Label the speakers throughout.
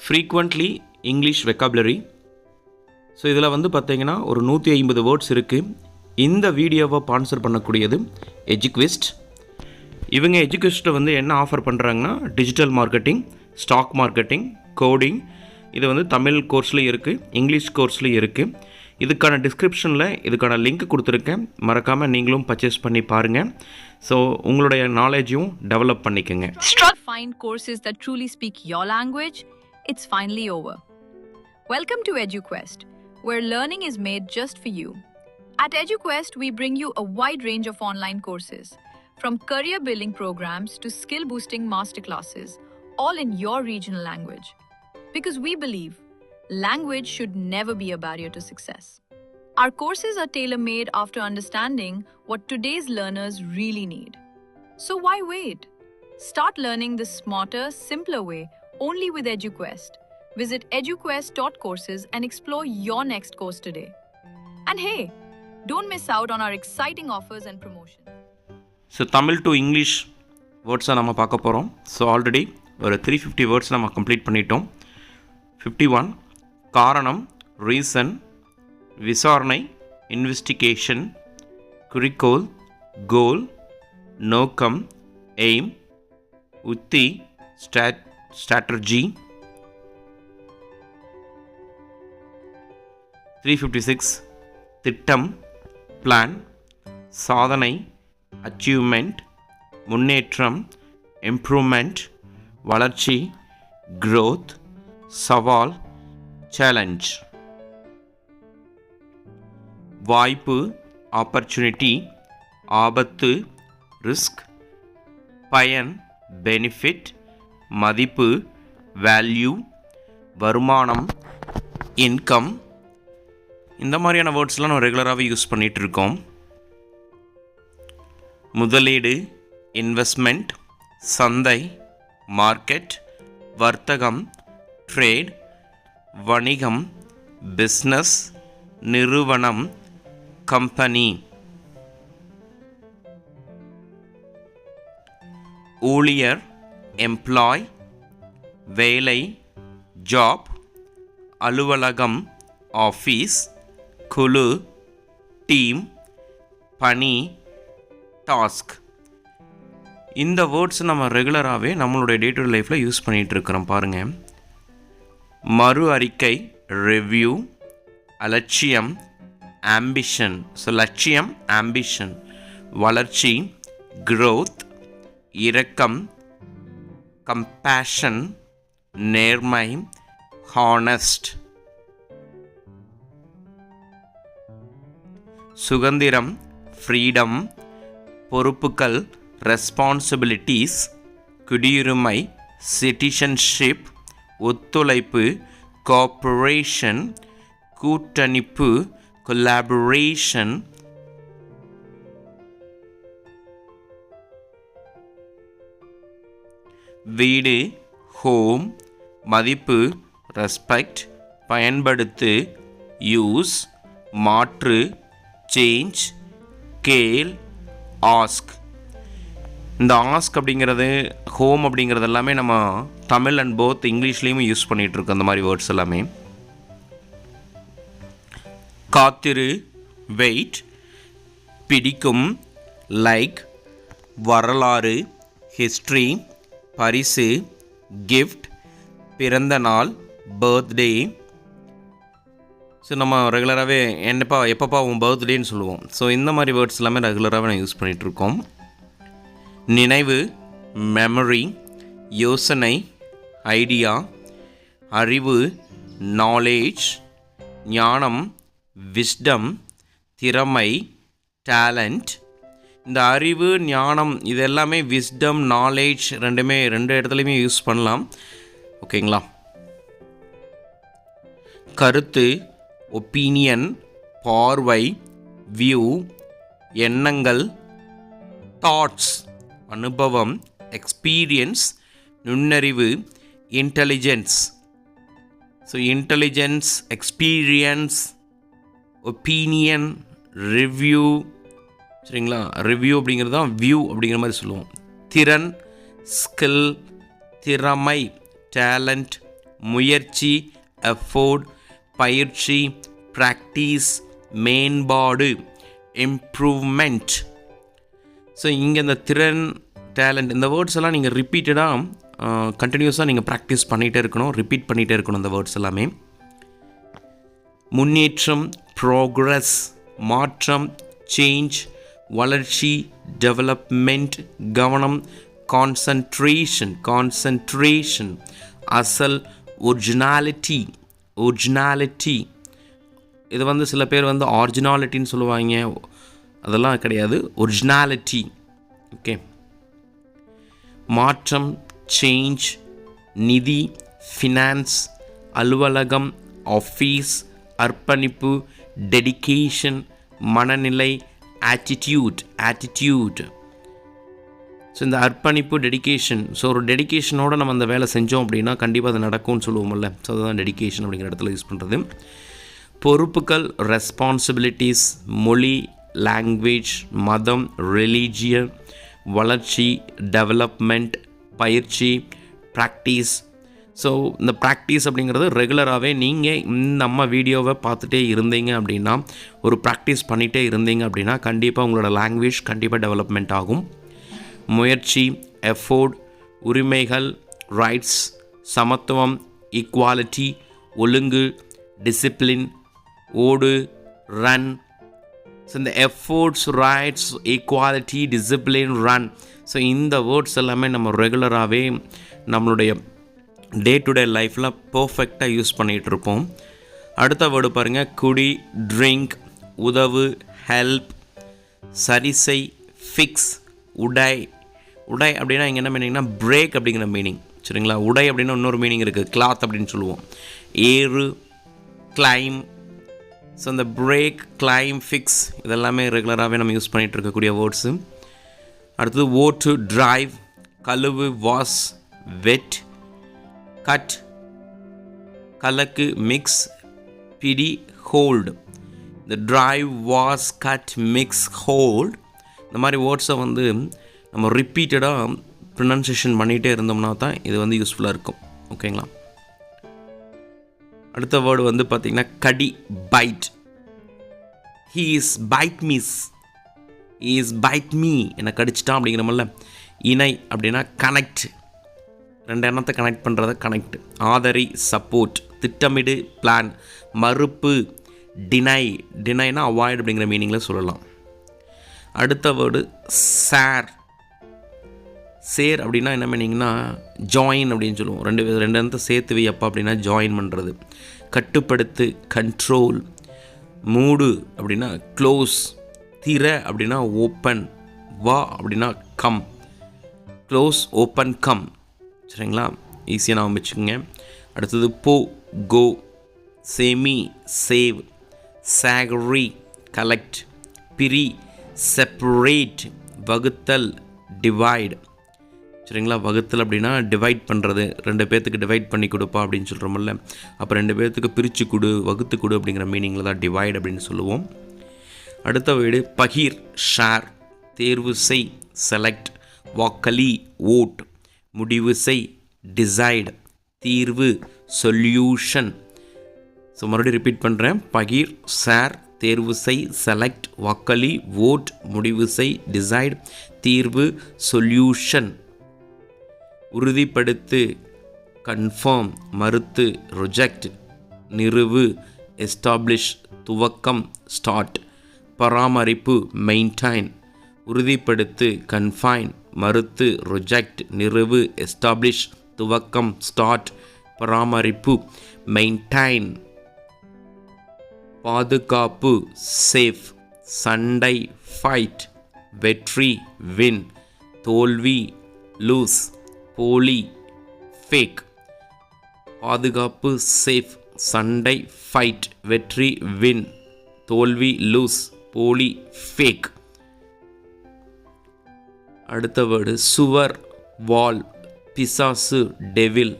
Speaker 1: Frequently English vocabulary. So இதில் வந்து பார்த்தீங்கன்னா ஒரு 150 வேர்ட்ஸ் இருக்குது. இந்த வீடியோவை ஸ்பான்சர் பண்ணக்கூடியது எஜுக்விஸ்ட். இவங்க எஜுக்விஸ்ட்டில் வந்து என்ன ஆஃபர் பண்ணுறாங்கன்னா digital marketing, stock marketing, coding. இது வந்து தமிழ் கோர்ஸ்லேயும் இருக்குது, இங்கிலீஷ் கோர்ஸ்லேயும் இருக்குது. இதுக்கான டிஸ்கிரிப்ஷனில் இதுக்கான லிங்க் கொடுத்துருக்கேன். மறக்காமல் நீங்களும் பர்ச்சேஸ் பண்ணி பாருங்கள். ஸோ உங்களுடைய நாலேஜையும் டெவலப் பண்ணிக்கோங்க.
Speaker 2: Find courses that truly speak your language. It's finally over. Welcome to EduQuest, where learning is made just for you. At EduQuest, we bring you a wide range of online courses, from career building programs to skill boosting masterclasses, all in your regional language. Because we believe language should never be a barrier to success. Our courses are tailor-made after understanding what today's learners really need. So why wait? Start learning the smarter, simpler way only with EduQuest. Visit eduquest.courses and explore your next course today. And hey, don't miss out on our exciting offers and promotions.
Speaker 1: So Tamil to English வேர்ட்ஸை நம்ம பார்க்க போகிறோம். So already ஒரு 350 words நம்ம complete பண்ணிட்டோம். 51 காரணம், reason, விசாரணை, investigation, குறிக்கோள், கோல், நோக்கம், எய்ம், உத்தி, ஸ்ட்ராட்டர்ஜி. 356 திட்டம், பிளான், சாதனை, அச்சீவ்மெண்ட், முன்னேற்றம், இம்ப்ரூவ்மெண்ட், வளர்ச்சி, growth, சவால், சேலஞ்ச். வாய்ப்பு, ஆப்பர்ச்சுனிட்டி, ஆபத்து, ரிஸ்க், பயன், பெனிஃபிட், மதிப்பு, வேல்யூ, வருமானம், இன்கம். இந்த மாதிரியான வேர்ட்ஸ்லாம் நம்ம ரெகுலராகவே யூஸ் பண்ணிகிட்ருக்கோம். முதலீடு, இன்வெஸ்ட்மெண்ட், சந்தை, மார்க்கெட், வர்த்தகம், ட்ரேட், வணிகம், பிஸ்னஸ், நிறுவனம், கம்பெனி. ஊழியர், எம்ப்ளாய், வேலை, ஜாப், அலுவலகம், ஆஃபீஸ், குழு, டீம், பணி, டாஸ்க். இந்த வேர்ட்ஸ் நம்ம ரெகுலராகவே நம்மளுடைய டே டு டே லைஃப்பில் யூஸ் பண்ணிகிட்டு இருக்கிறோம். பாருங்கள், மறு அறிக்கை, ரிவ்யூ, அலட்சியம், ஆம்பிஷன். ஸோ லட்சியம், ஆம்பிஷன், வளர்ச்சி, growth, இரக்கம், கம்பேஷன், நேர்மை, ஹானஸ்ட். சுதந்திரம், ஃப்ரீடம், பொறுப்புகள், ரெஸ்பான்சிபிலிட்டிஸ், குடியுரிமை, சிட்டிசன்ஷிப், ஒத்துழைப்பு, கோஆப்பரேஷன், கூட்டணிப்பு, கொலாபரேஷன். வீடு, ஹோம், மதிப்பு, ரெஸ்பெக்ட், பயன்படுத்து, யூஸ், மாற்று, சேஞ்ச், கேள், ஆஸ்க். இந்த ஆஸ்க் அப்படிங்கிறது, ஹோம் அப்படிங்கிறது எல்லாமே நம்ம தமிழ் அண்ட் போத் இங்கிலீஷ்லேயும் யூஸ் பண்ணிகிட்ருக்கோம். அந்த மாதிரி வேர்ட்ஸ் எல்லாமே. காத்திரு, வெயிட், பிடிக்கும், லைக், வரலாறு, ஹிஸ்ட்ரி, பரிசு, கிஃப்ட், பிறந்த நாள், பர்த்டே. ஸோ நம்ம ரெகுலராகவே எப்பப்பா உன் பர்த்டேன்னு சொல்லுவோம். ஸோ இந்த மாதிரி வேர்ட்ஸ் எல்லாமே ரெகுலராகவே நான் யூஸ் பண்ணிகிட்ருக்கோம். நினைவு, மெமரி, யோசனை, ஐடியா, அறிவு, நாலேஜ், ஞானம், விஸ்டம், திறமை, டேலண்ட். இந்த அறிவு, ஞானம் இது எல்லாமே விஸ்டம், நாலேஜ் ரெண்டு இடத்துலையுமே யூஸ் பண்ணலாம். ஓகேங்களா? கருத்து, ஒப்பீனியன், பார்வை, வியூ, எண்ணங்கள், தாட்ஸ், அனுபவம், எக்ஸ்பீரியன்ஸ், நுண்ணறிவு, intelligence. So intelligence, experience, opinion, review. சரிங்களா? ரிவ்யூ அப்படிங்கிறது தான் வியூ அப்படிங்கிற மாதிரி சொல்லுவோம். திறன், ஸ்கில், திறமை, டேலண்ட், முயற்சி, எஃபோர்ட், பயிற்சி, ப்ராக்டிஸ், மேம்பாடு, இம்ப்ரூவ்மெண்ட். ஸோ இங்கே இந்த திறன், டேலண்ட், இந்த வேர்ட்ஸ் எல்லாம் நீங்கள் ரிப்பீட்டடாக கண்டினியூஸாக நீங்கள் ப்ராக்டிஸ் பண்ணிகிட்டே இருக்கணும், ரிப்பீட் பண்ணிகிட்டே இருக்கணும் இந்த வேர்ட்ஸ் எல்லாமே. முன்னேற்றம், ப்ரோக்ரஸ், மாற்றம், சேஞ்ச், வளர்ச்சி, டெவலப்மெண்ட், கவனம், கான்சன்ட்ரேஷன், அசல், ஒரிஜினாலிட்டி. இது வந்து சில பேர் வந்து ஆரிஜினாலிட்டின்னு சொல்லுவாங்க, அதெல்லாம் கிடையாது, ஒரிஜினாலிட்டி. ஓகே. மாற்றம், சேஞ்ச், நிதி, ஃபினான்ஸ், அலுவலகம், ஆஃபீஸ், அர்ப்பணிப்பு, டெடிகேஷன், மனநிலை, ஆட்டிடியூட். ஸோ இந்த அர்ப்பணிப்பு, டெடிகேஷன். ஸோ ஒரு டெடிகேஷனோடு நம்ம அந்த வேலை செஞ்சோம் அப்படின்னா கண்டிப்பாக அது நடக்கும்னு சொல்லுவோம்ல. ஸோ அதுதான் டெடிகேஷன் அப்படிங்கிற இடத்துல யூஸ் பண்ணுறது. பொறுப்புகள், ரெஸ்பான்சிபிலிட்டிஸ், மொழி, லாங்குவேஜ், மதம், ரிலீஜியன், வளர்ச்சி, டெவலப்மெண்ட், பயிற்சி, ப்ராக்டிஸ். ஸோ இந்த ப்ராக்டிஸ் அப்படிங்கிறது ரெகுலராகவே நீங்கள் நம்ம வீடியோவை பார்த்துட்டே இருந்தீங்க அப்படின்னா, ஒரு ப்ராக்டிஸ் பண்ணிகிட்டே இருந்தீங்க அப்படின்னா கண்டிப்பாக உங்களோட லாங்குவேஜ் கண்டிப்பாக டெவலப்மெண்ட் ஆகும். முயற்சி, எஃபோர்ட், உரிமைகள், ரைட்ஸ், சமத்துவம், ஈக்குவாலிட்டி, ஒழுங்கு, டிசிப்ளின், ஓடு, ரன். ஸோ இந்த efforts, rights, equality, discipline, run. So இந்த வேர்ட்ஸ் எல்லாமே நம்ம ரெகுலராகவே நம்மளுடைய டே டு டே லைஃப்பில் பர்ஃபெக்டாக யூஸ் பண்ணிகிட்ருப்போம். அடுத்த வேர்டு பாருங்கள். குடி, ட்ரிங்க், உதவு, ஹெல்ப், சரிசை, ஃபிக்ஸ், உடை. அப்படின்னா இங்கே என்ன மீனிங்னா பிரேக் அப்படிங்கிற மீனிங். சரிங்களா. உடை அப்படின்னா இன்னொரு மீனிங் இருக்குது, கிளாத் அப்படின்னு சொல்லுவோம். ஏறு, கிளைம். ஸோ இந்த பிரேக், கிளைம், ஃபிக்ஸ் இதெல்லாமே ரெகுலராகவே நம்ம யூஸ் பண்ணிகிட்டு இருக்கக்கூடிய வேர்ட்ஸு. அடுத்தது ஓட்டு, டிரைவ், கழுவு, வாஷ், வெட், கட், கலக்கு, மிக்ஸ், பிடி, ஹோல்டு. இந்த drive, wash, cut, mix, hold இந்த மாதிரி வேர்ட்ஸை வந்து நம்ம ரிப்பீட்டடாக ப்ரொனன்சியேஷன் பண்ணிகிட்டே இருந்தோம்னா தான் இது வந்து யூஸ்ஃபுல்லாக இருக்கும். ஓகேங்களா. அடுத்த வேர்டு வந்து பார்த்திங்கன்னா கடி, byte. He is byte me என்னை கடிச்சிட்டான் அப்படிங்கிற மாதிரில. இணை அப்படின்னா கனெக்ட், ரெண்டு எண்ணத்தை கனெக்ட் பண்ணுறத கனெக்ட். ஆதரி, சப்போர்ட், திட்டமிடு, பிளான். மறுப்பு, டினைனா அவாய்ட் அப்படிங்கிற மீனிங்கில் சொல்லலாம். அடுத்த வேர்டு சேர் அப்படின்னா என்ன மீனிங்னா ஜாயின் அப்படின்னு சொல்லுவோம். ரெண்டு எண்ணத்தை சேர்த்து வைப்பா அப்படின்னா ஜாயின் பண்ணுறது. கட்டுப்படுத்து, கண்ட்ரோல். மூடு அப்படின்னா க்ளோஸ். திற அப்படின்னா ஓப்பன். வா அப்படின்னா கம். Close, open, come. சரிங்களா. ஈஸியாக நான் வச்சுக்கோங்க. அடுத்தது போ, கோ, சேமி, சேவ், சாகரி, கலெக்ட், பிரி, செப்பரேட், வகுத்தல், டிவைட். சரிங்களா. வகுத்தல் அப்படின்னா டிவைட் பண்ணுறது, ரெண்டு பேர்த்துக்கு டிவைட் பண்ணி கொடுப்பா அப்படின்னு சொல்கிறோம்ல. அப்போ ரெண்டு பேர்த்துக்கு பிரித்து கொடு, வகுத்து கொடு அப்படிங்கிற மீனிங்கில் தான் டிவைட் அப்படின்னு சொல்லுவோம். அடுத்த வீடு பகீர், ஷேர், தேர்வு செய், செலக்ட், வாக்களி, ஓட், முடிவு செய், டிசைட், தீர்வு, சொல்யூஷன். ஸோ மறுபடியும் ரிப்பீட் பண்ணுறேன். பகீர், ஷேர், தேர்வு செய், செலக்ட், வாக்களி, ஓட், முடிவு செய், டிசைட், தீர்வு, சொல்யூஷன். உறுதிப்படுத்து, கன்ஃபார்ம், மறுத்து, ரிஜெக்ட், நிறுவு, எஸ்டாப்ளிஷ், துவக்கம், ஸ்டார்ட். பராமரிப்பு, மெயின்டைன். உறுதிப்படுத்து, கன்ஃபைன், மறுத்து, ரிஜெக்ட், நிறுவு, எஸ்டாப்ளிஷ், துவக்கம், ஸ்டார்ட். பராமரிப்பு, மெயின்டைன். பாதுகாப்பு, சேஃப். சண்டை, ஃபைட். வெற்றி, வின். தோல்வி, லூஸ். போலி, ஃபேக். பாதுகாப்பு, சேஃப், சண்டை, ஃபைட், வெற்றி, வின், தோல்வி, லூஸ், போலி, ஃபேக். அடுத்த வேர்டு சுவர், வால், பிசாசு, டெவில்,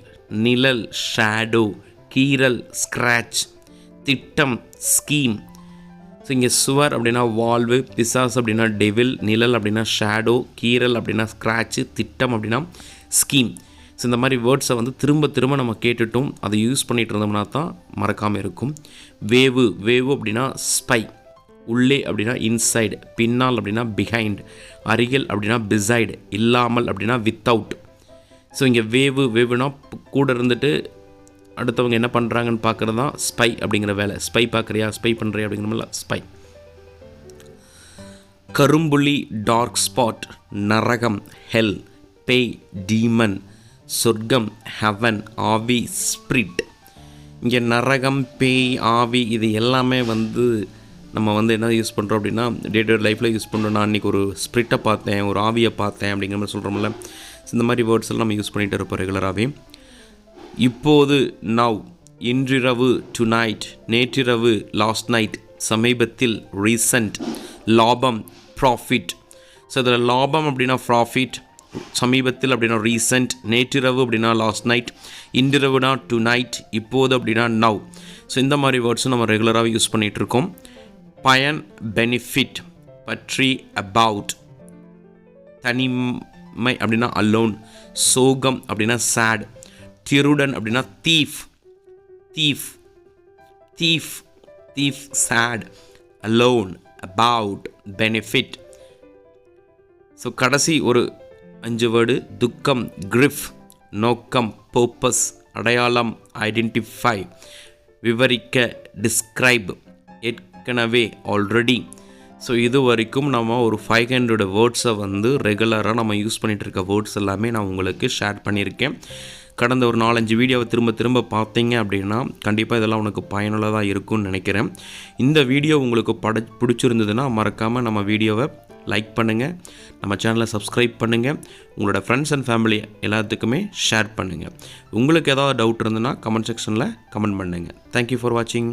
Speaker 1: நிழல், ஷேடோ, கீறல், ஸ்க்ராட்ச், திட்டம், ஸ்கீம். ஸோ இங்கே சுவர் அப்படின்னா வால்வு, பிசாஸ் அப்படின்னா டெவில், நிழல் அப்படின்னா ஷேடோ, கீறல் அப்படின்னா ஸ்க்ராட்சு, திட்டம் அப்படின்னா ஸ்கீம். ஸோ இந்த மாதிரி வேர்ட்ஸை வந்து திரும்ப திரும்ப நம்ம கேட்டுட்டும் அதை யூஸ் பண்ணிகிட்டு இருந்தோம்னா தான் மறக்காமல் இருக்கும். வேவு அப்படின்னா ஸ்பை, உள்ளே அப்படின்னா இன்சைடு, பின்னால் அப்படின்னா பிஹைண்ட், அருகில் அப்படின்னா பிசைடு, இல்லாமல் அப்படின்னா வித்தவுட். ஸோ இங்கே வேவுனா கூட இருந்துட்டு அடுத்தவங்க என்ன பண்ணுறாங்கன்னு பார்க்குறது தான் ஸ்பை அப்படிங்கிற வேலை. ஸ்பை பார்க்குறியா, ஸ்பை பண்ணுறியா அப்படிங்கிற மாதிரி ஸ்பை. கரும்புலி, டார்க் ஸ்பாட், நரகம், ஹெல், பேய், டீமன், சொர்க்கம், ஹெவன், ஆவி, ஸ்பிரிட். இங்கே நரகம், பேய், ஆவி இது எல்லாமே வந்து நம்ம வந்து என்ன யூஸ் பண்ணுறோம் அப்படின்னா டே டு டே லைஃப்பில் யூஸ் பண்ணுறோம். நான் அன்றைக்கி ஒரு ஸ்பிரிட்டை பார்த்தேன், ஒரு ஆவியை பார்த்தேன் அப்படிங்கிற மாதிரி சொல்கிறோம்ல. இந்த மாதிரி வேர்ட்ஸ் எல்லாம் நம்ம யூஸ் பண்ணிகிட்டு இருப்போம் ரெகுலராகவே. இப்போது, நவ், இன்றிரவு, டுநைட், நேற்றிரவு, லாஸ்ட் நைட், சமீபத்தில், ரீசன்ட், லாபம், ப்ராஃபிட். ஸோ இதில் லாபம் அப்படின்னா ப்ராஃபிட், சமீபத்தில் அப்படின்னா ரீசன்ட், நேற்றிரவு அப்படின்னா லாஸ்ட் நைட், இன்றிரவுனா டுநைட், இப்போது அப்படின்னா நவ். ஸோ இந்த மாதிரி வேர்ட்ஸும் நம்ம ரெகுலராகவே யூஸ் பண்ணிகிட்ருக்கோம். பயன், பெனிஃபிட், பற்றி, அபவுட், தனிமை அப்படின்னா அலோன், சோகம் அப்படின்னா சேட், திருடன் அப்படின்னா thief, sad, alone, about, benefit. So கடைசி ஒரு 5 வேர்டு துக்கம், கிரிஃப், நோக்கம், பர்பஸ், அடையாளம், ஐடென்டிஃபை, விவரிக்க, டிஸ்கிரைப், ஏற்கனவே, ஆல்ரெடி. ஸோ இது வரைக்கும் நம்ம ஒரு 500 வேர்ட்ஸை வந்து ரெகுலராக நம்ம யூஸ் பண்ணிகிட்டு இருக்க வேர்ட்ஸ் எல்லாமே நான் உங்களுக்கு ஷேர் பண்ணியிருக்கேன். கடந்த ஒரு 4-5 வீடியோவை திரும்ப பார்த்தீங்க அப்படின்னா கண்டிப்பாக இதெல்லாம் உனக்கு பயனுள்ளதாக இருக்கும்னு நினைக்கிறேன். இந்த வீடியோ உங்களுக்கு பிடிச்சிருந்ததுன்னா மறக்காமல் நம்ம வீடியோவை லைக் பண்ணுங்கள், நம்ம சேனலை சப்ஸ்கிரைப் பண்ணுங்கள், உங்களோட ஃப்ரெண்ட்ஸ் அண்ட் ஃபேமிலி எல்லாத்துக்குமே ஷேர் பண்ணுங்கள். உங்களுக்கு ஏதாவது டவுட் இருந்ததுன்னா கமெண்ட் செக்ஷனில் கமெண்ட் பண்ணுங்கள். தேங்க்யூ ஃபார் வாட்சிங்.